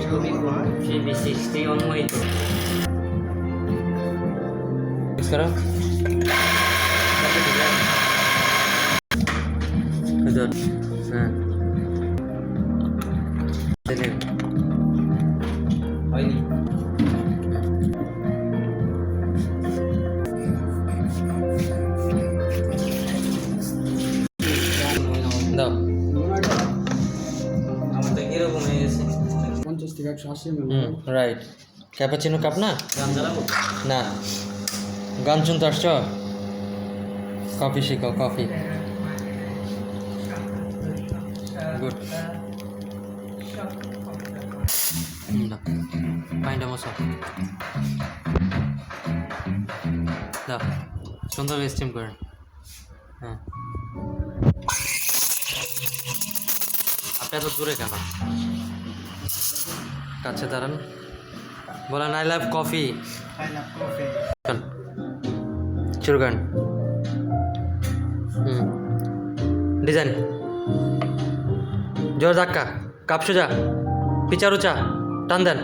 360 অনমোহিত করো হ্যাঁ হয়নি দাও আমাদের এরকম হয়ে গেছে 50 থেকে 180 রাইট ক্যাপাচিনো কাপ না গান জ্বালাবো না গান শুনতে আসছো কফি শিখো কফি গুড পাইন্ডা মশা দাও সুন্দর স্টিম করেন হ্যাঁ আপনি এত দূরে কেন কাছে দাঁড়ান বলেন আই লাভ কফি শুরু করেন ডিজাইন জোর ধাক্কা কাপ সোজা পিচা রুচা টান দেন